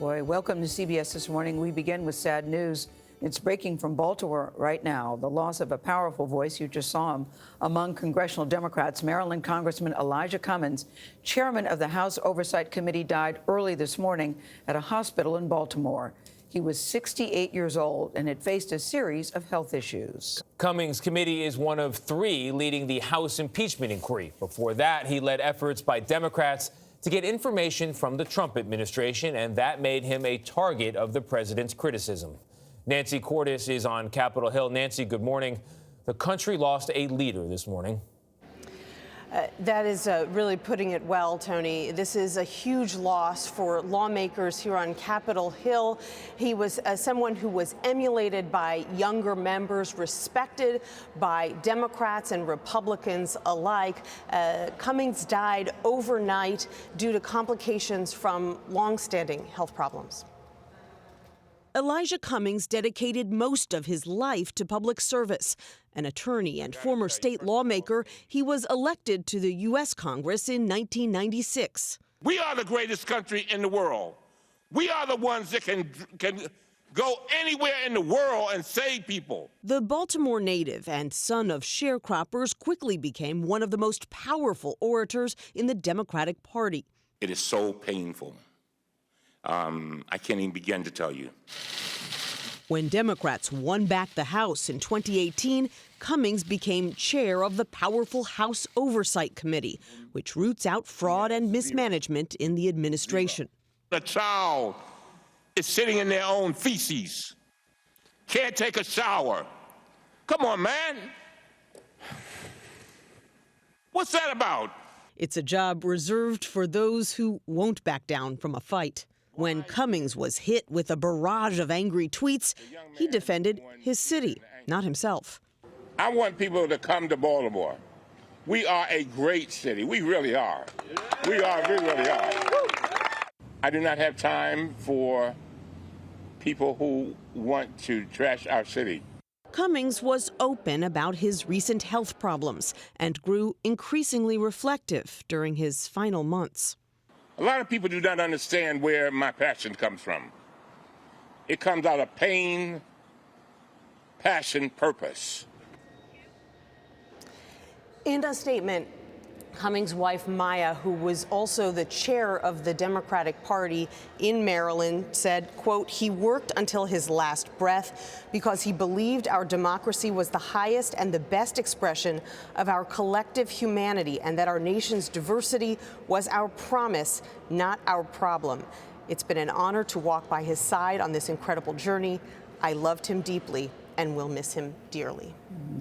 Boy, welcome to CBS This Morning. We begin with sad news. It's breaking from Baltimore right now. The loss of a powerful voice, you just saw him, among congressional Democrats. Maryland Congressman Elijah Cummings, chairman of the House Oversight Committee, died early this morning at a hospital in Baltimore. He was 68 years old and had faced a series of health issues. Cummings' committee is one of three leading the House impeachment inquiry. Before that, he led efforts by Democrats to get information from the Trump administration, and that made him a target of the president's criticism. Nancy Cordes is on Capitol Hill. Nancy, good morning. The country lost a leader this morning. That is really putting it well, Tony. This is a huge loss for lawmakers here on Capitol Hill. He was someone who was emulated by younger members, respected by Democrats and Republicans alike. Cummings died overnight due to complications from longstanding health problems. Elijah Cummings dedicated most of his life to public service. An attorney and former state lawmaker, he was elected to the U.S. Congress in 1996. We are the greatest country in the world. We are the ones that can go anywhere in the world and save people. The Baltimore native and son of sharecroppers quickly became one of the most powerful orators in the Democratic Party. It is so painful. I can't even begin to tell you. When Democrats won back the House in 2018, Cummings became chair of the powerful House Oversight Committee, which roots out fraud and mismanagement in the administration. The child is sitting in their own feces, can't take a shower. Come on, man. What's that about? It's a job reserved for those who won't back down from a fight. When Cummings was hit with a barrage of angry tweets, he defended his city, not himself. I want people to come to Baltimore. We are a great city. We really are. We really are. I do not have time for people who want to trash our city. Cummings was open about his recent health problems and grew increasingly reflective during his final months. A lot of people do not understand where my passion comes from. It comes out of pain, passion, purpose. In a statement, Cummings' wife, Maya, who was also the chair of the Democratic Party in Maryland, said, quote, "He worked until his last breath because he believed our democracy was the highest and the best expression of our collective humanity and that our nation's diversity was our promise, not our problem. It's been an honor to walk by his side on this incredible journey. I loved him deeply and will miss him dearly."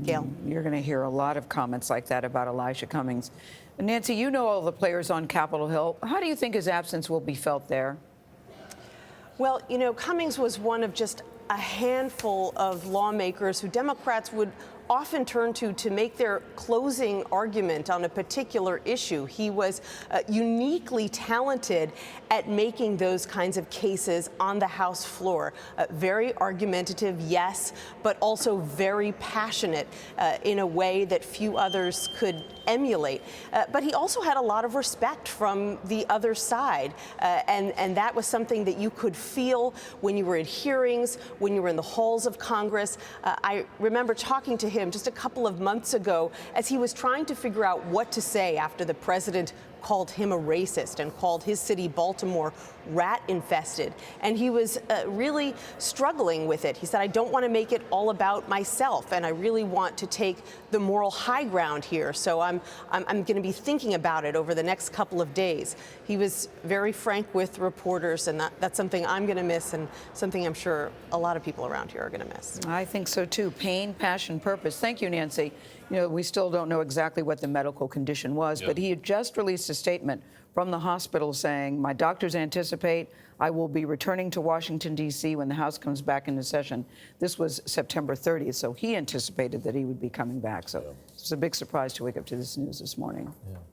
Gayle? You're going to hear a lot of comments like that about Elijah Cummings. Nancy, you know all the players on Capitol Hill. How do you think his absence will be felt there? Well, you know, Cummings was one of just a handful of lawmakers who Democrats would often turn to make their closing argument on a particular issue. He was uniquely talented at making those kinds of cases on the House floor. Very argumentative, yes, but also very passionate in a way that few others could emulate. But he also had a lot of respect from the other side, and that was something that you could feel when you were in hearings, when you were in the halls of Congress. I remember talking to him just a couple of months ago as he was trying to figure out what to say after the president called him a racist and called his city, Baltimore, rat-infested. And he was really struggling with it. He said, "I don't want to make it all about myself, and I really want to take the moral high ground here. So I'm going to be thinking about it over the next couple of days." He was very frank with reporters, and that's something I'm going to miss and something I'm sure a lot of people around here are going to miss. I think so, too. Pain, passion, purpose. Thank you, Nancy. You know, we still don't know exactly what the medical condition was, but he had just released a statement from the hospital saying, "My doctors anticipate I will be returning to Washington, D.C. when the House comes back into session." This was September 30th, so he anticipated that he would be coming back. So it's a big surprise to wake up to this news this morning.